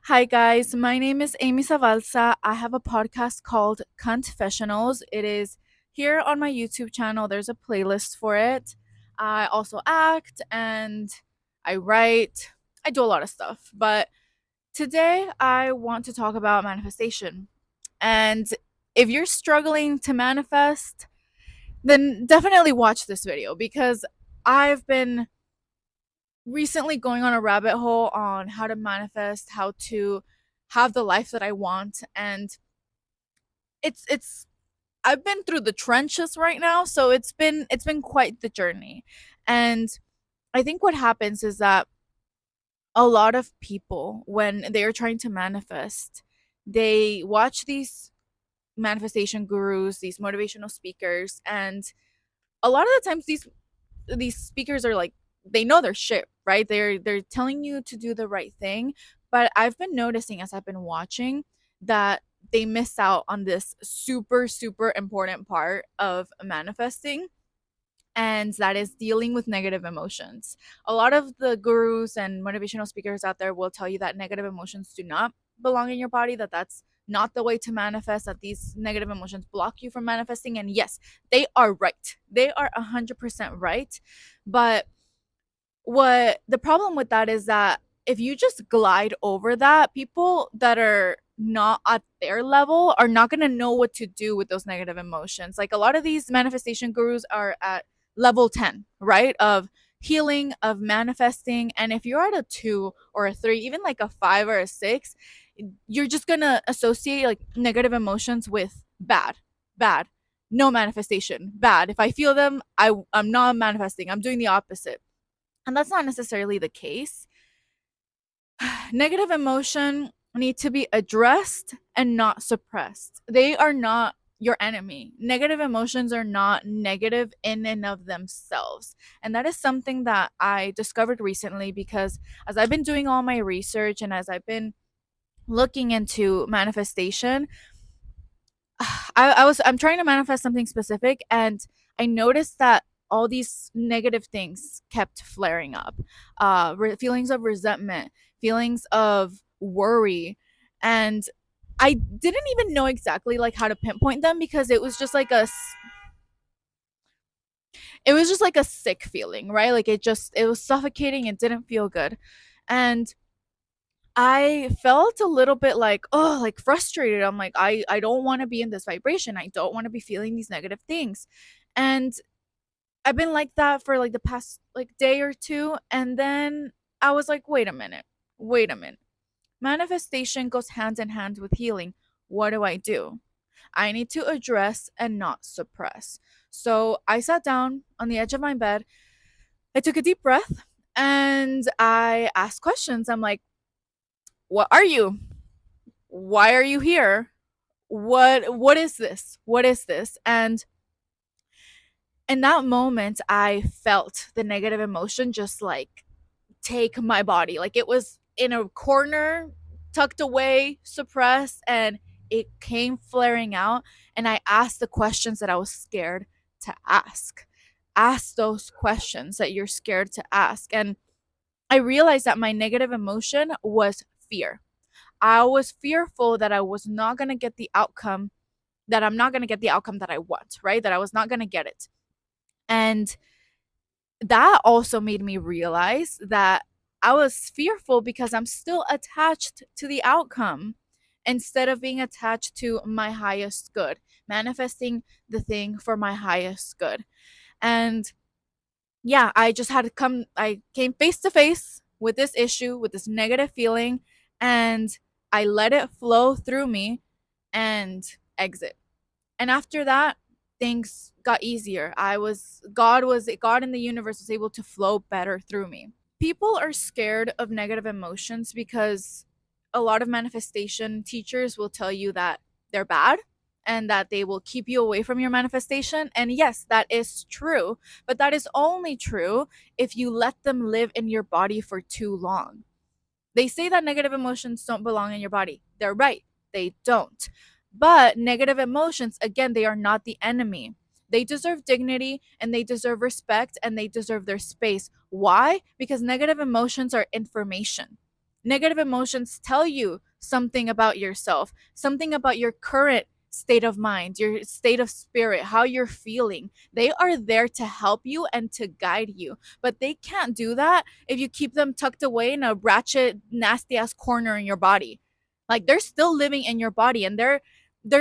Hi, guys. My name is Amy Savalsa. I have a podcast called Confessionals. It is here on my YouTube channel. There's a playlist for it. I also act and I write. I do a lot of stuff. But today I want to talk about manifestation. And if you're struggling to manifest, then definitely watch this video because I've been recently going on a rabbit hole on how to manifest, how to have the life that I want, and it's I've been through the trenches right now, so it's been quite the journey. And I think what happens is that a lot of people when they are trying to manifest, they watch these manifestation gurus, these motivational speakers, and a lot of the times these speakers are like they know their shit, right? They're telling you to do the right thing, but I've been noticing as I've been watching that they miss out on this super important part of manifesting, and that is dealing with negative emotions. A lot of the gurus and motivational speakers out there will tell you that negative emotions do not belong in your body, that that's not the way to manifest, that these negative emotions block you from manifesting. And yes, they are right. They are 100% right. But what the problem with that is that if you just glide over that, people that are not at their level are not going to know what to do with those negative emotions. Like a lot of these manifestation gurus are at level 10, right? Of healing, of manifesting. And if you're at a 2 or a 3, even like a 5 or a 6, you're just going to associate like negative emotions with bad, no manifestation, bad. If I feel them, I'm not manifesting. I'm doing the opposite, and that's not necessarily the case. Negative emotion need to be addressed and not suppressed. They are not your enemy. Negative emotions are not negative in and of themselves. And that is something that I discovered recently because as I've been doing all my research and as I've been looking into manifestation, I'm trying to manifest something specific, and I noticed that all these negative things kept flaring up. Feelings of resentment, feelings of worry, and I didn't even know exactly like how to pinpoint them because it was just like a sick feeling, right? Like it was suffocating. It didn't feel good, and I felt a little bit like, oh, like frustrated. I'm like, I don't want to be in this vibration. I don't want to be feeling these negative things. And I've been like that for like the past like day or two. And then I was like, wait a minute. Wait a minute. Manifestation goes hand in hand with healing. What do I do? I need to address and not suppress. So I sat down on the edge of my bed. I took a deep breath and I asked questions. I'm like, what are you? Why are you here? What is this? What is this? And in that moment I felt the negative emotion just like take my body. Like it was in a corner, tucked away, suppressed, and it came flaring out. And I asked the questions that I was scared to ask. Ask those questions that you're scared to ask. And I realized that my negative emotion was fear. I was fearful that I was not going to get the outcome, that I'm not going to get the outcome that I want, right? That I was not going to get it. And that also made me realize that I was fearful because I'm still attached to the outcome instead of being attached to my highest good, manifesting the thing for my highest good. And yeah, I just had to I came face to face with this issue, with this negative feeling, and I let it flow through me and exit. And after that, things got easier. God in the universe was able to flow better through me. People are scared of negative emotions because a lot of manifestation teachers will tell you that they're bad and that they will keep you away from your manifestation. And yes, that is true, but that is only true if you let them live in your body for too long. They say that negative emotions don't belong in your body. They're right, they don't. But negative emotions, again, they are not the enemy. They deserve dignity and they deserve respect and they deserve their space. Why? Because negative emotions are information. Negative emotions tell you something about yourself, something about your current state of mind, your state of spirit, how you're feeling. They are there to help you and to guide you, but they can't do that if you keep them tucked away in a ratchet, nasty ass corner in your body. Like, they're still living in your body, and they're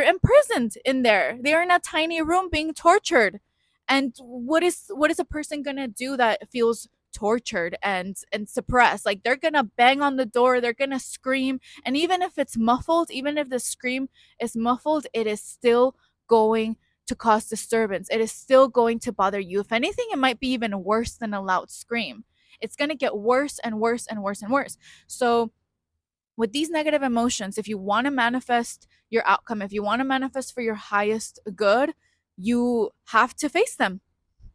imprisoned in there. They're in a tiny room being tortured. And what is a person gonna do that feels tortured and suppressed? Like, they're gonna bang on the door, they're gonna scream, and even if it's muffled, even if the scream is muffled, it is still going to cause disturbance. It is still going to bother you. If anything, it might be even worse than a loud scream. It's going to get worse and worse and worse and worse. So with these negative emotions, if you want to manifest your outcome, if you want to manifest for your highest good, you have to face them.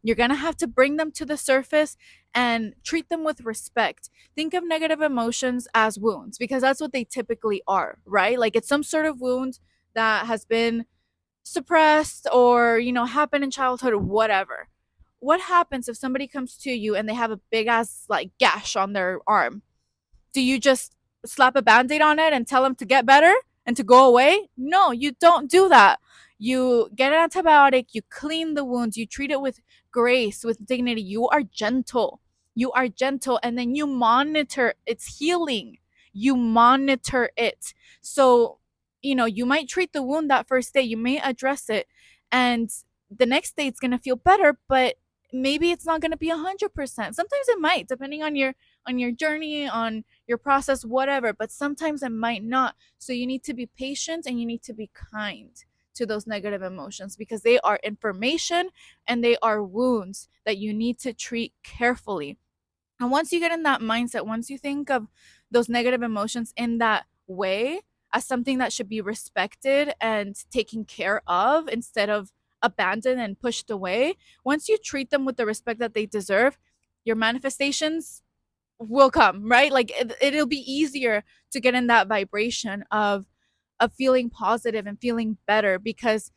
You're going to have to bring them to the surface and treat them with respect. Think of negative emotions as wounds, because that's what they typically are, right? Like, it's some sort of wound that has been suppressed or, happened in childhood or whatever. What happens if somebody comes to you and they have a big ass like gash on their arm? Do you just slap a band-aid on it and tell them to get better and to go away? No, you don't do that. You get an antibiotic, you clean the wounds, you treat it with grace, with dignity. You are gentle. You are gentle, and then you monitor its healing. You monitor it. So, you might treat the wound that first day, you may address it, and the next day it's going to feel better, but maybe it's not going to be 100%. Sometimes it might, depending on your journey, on your process, whatever, but sometimes it might not. So you need to be patient and you need to be kind to those negative emotions, because they are information and they are wounds that you need to treat carefully. And once you get in that mindset, once you think of those negative emotions in that way, as something that should be respected and taken care of instead of abandoned and pushed away, once you treat them with the respect that they deserve, your manifestations will come, right? Like, it'll be easier to get in that vibration of feeling positive and feeling better, because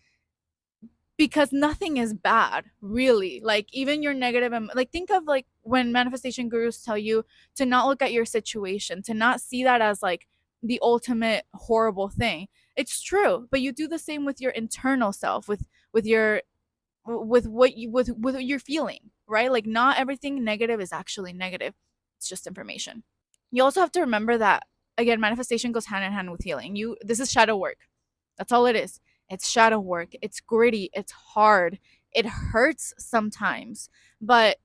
nothing is bad, really. Like, even your negative like, think of like when manifestation gurus tell you to not look at your situation, to not see that as like the ultimate horrible thing. It's true, but you do the same with your internal self, with your with what you with what you're feeling, right? Like, not everything negative is actually negative. It's just information. You also have to remember that, again, manifestation goes hand in hand with healing. This is shadow work. That's all it is. It's shadow work. It's gritty, it's hard, it hurts sometimes. But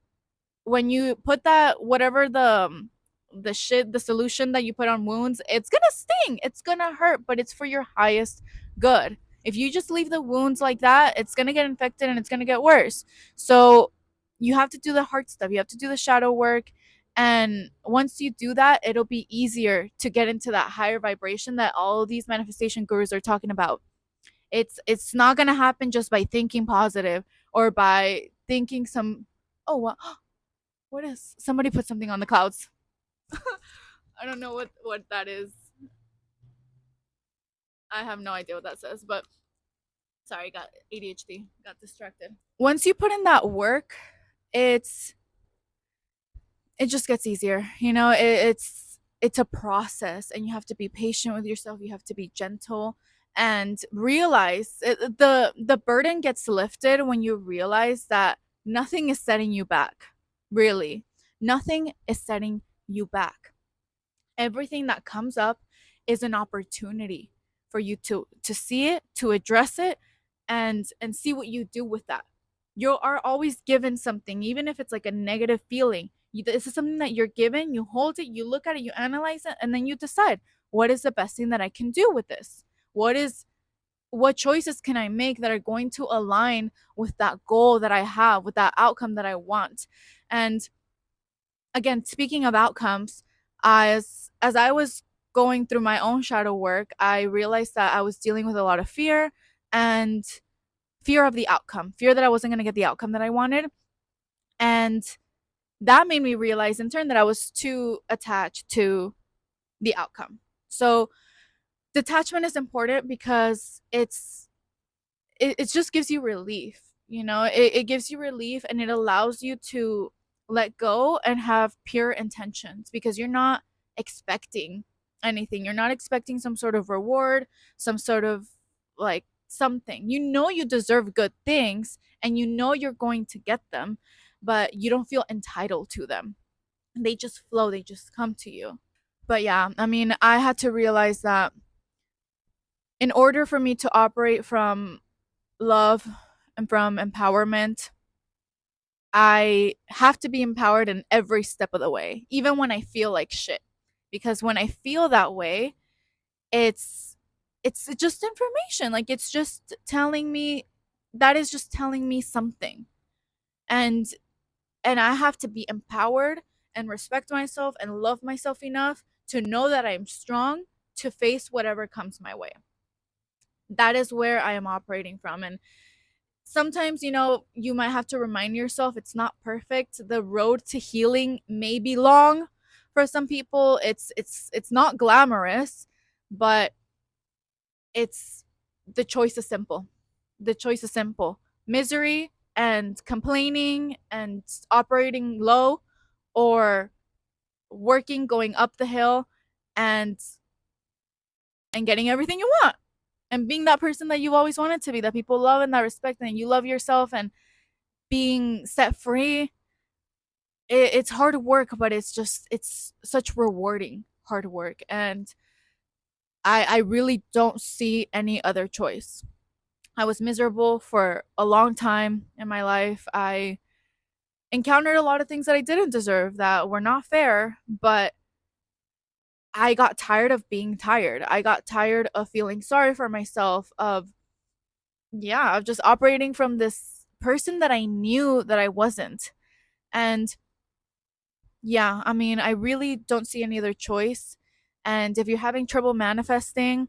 when you put that, whatever the solution that you put on wounds, it's gonna sting, it's gonna hurt, but it's for your highest good. If you just leave the wounds like that, it's gonna get infected and it's gonna get worse. So you have to do the hard stuff, you have to do the shadow work, and once you do that, it'll be easier to get into that higher vibration that all these manifestation gurus are talking about. It's not gonna happen just by thinking positive or by thinking some. Oh, what is, somebody put something on the clouds. I don't know what that is. I have no idea what that says, but sorry, got ADHD, got distracted. Once you put in that work, it's it just gets easier. It's a process, and you have to be patient with yourself. You have to be gentle and realize the burden gets lifted when you realize that nothing is setting you back. Really, nothing is setting you back. Everything that comes up is an opportunity for you to see it, to address it, and see what you do with that. You are always given something, even if it's like a negative feeling. This is something that you're given. You hold it, you look at it, you analyze it, and then you decide, what is the best thing that I can do with this. What choices can I make that are going to align with that goal that I have, with that outcome that I want. And again, speaking of outcomes, as I was going through my own shadow work, I realized that I was dealing with a lot of fear, and fear of the outcome, fear that I wasn't going to get the outcome that I wanted. And that made me realize in turn that I was too attached to the outcome. So detachment is important because it just gives you relief. It gives you relief, and it allows you to let go and have pure intentions, because you're not expecting anything. You're not expecting some sort of reward, some sort of like something. You know you deserve good things and you know you're going to get them, but you don't feel entitled to them. They just flow, they just come to you. But yeah, I mean, I had to realize that in order for me to operate from love and from empowerment, I have to be empowered in every step of the way, even when I feel like shit. Because when I feel that way, it's it's just information. Like it's just telling me that is just telling me something. And I have to be empowered and respect myself and love myself enough to know that I'm strong to face whatever comes my way. That is where I am operating from. And sometimes, you might have to remind yourself it's not perfect. The road to healing may be long for some people. It's not glamorous, but it's the choice is simple. The choice is simple. Misery and complaining and operating low, or working, going up the hill, and getting everything you want, and being that person that you've always wanted to be, that people love and that respect, and you love yourself, and being set free. It's hard work, but it's such rewarding hard work, and I really don't see any other choice. I was miserable for a long time in my life. I encountered a lot of things that I didn't deserve, that were not fair, but I got tired of being tired. I got tired of feeling sorry for myself, of just operating from this person that I knew that I wasn't. And yeah, I mean, I really don't see any other choice. And if you're having trouble manifesting,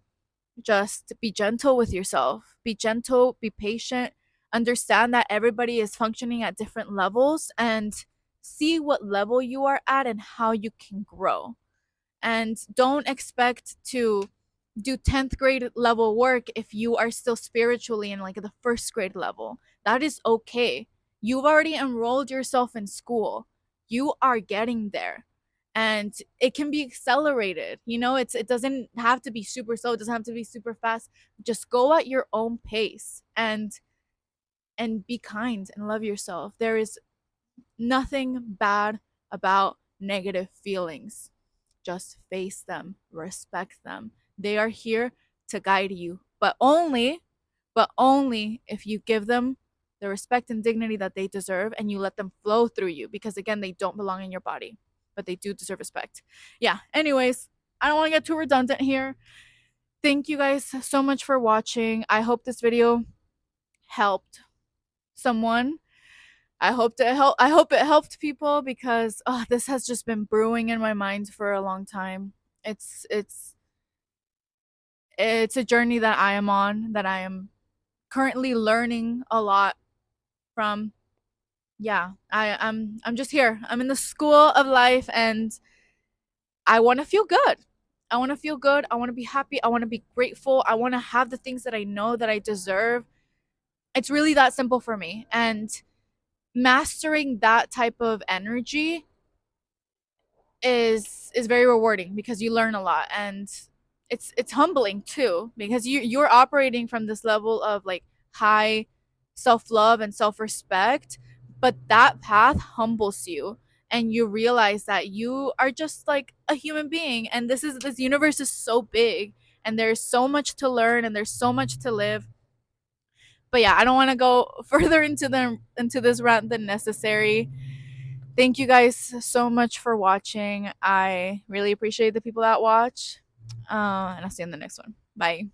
just be gentle with yourself. Be gentle, be patient, understand that everybody is functioning at different levels, and see what level you are at and how you can grow. And don't expect to do 10th grade level work if you are still spiritually in like the first grade level. That is okay. You've already enrolled yourself in school. You are getting there. And it can be accelerated. It doesn't have to be super slow, it doesn't have to be super fast. Just go at your own pace, and be kind and love yourself. There is nothing bad about negative feelings. Just face them, respect them. They are here to guide you, but only if you give them the respect and dignity that they deserve, and you let them flow through you, because again, they don't belong in your body, but they do deserve respect. Yeah, anyways, I don't want to get too redundant here. Thank you guys so much for watching. I hope this video helped someone. I hope it helped people, because this has just been brewing in my mind for a long time. It's a journey that I am on, that I am currently learning a lot from. Yeah, I'm just here. I'm in the school of life, and I want to feel good. I want to feel good. I want to be happy. I want to be grateful. I want to have the things that I know that I deserve. It's really that simple for me. And mastering that type of energy is very rewarding, because you learn a lot, and it's humbling too, because you're operating from this level of like high self-love and self-respect, but that path humbles you, and you realize that you are just like a human being, and this universe is so big, and there's so much to learn, and there's so much to live. But yeah, I don't want to go further into this rant than necessary. Thank you guys so much for watching. I really appreciate the people that watch. And I'll see you in the next one. Bye.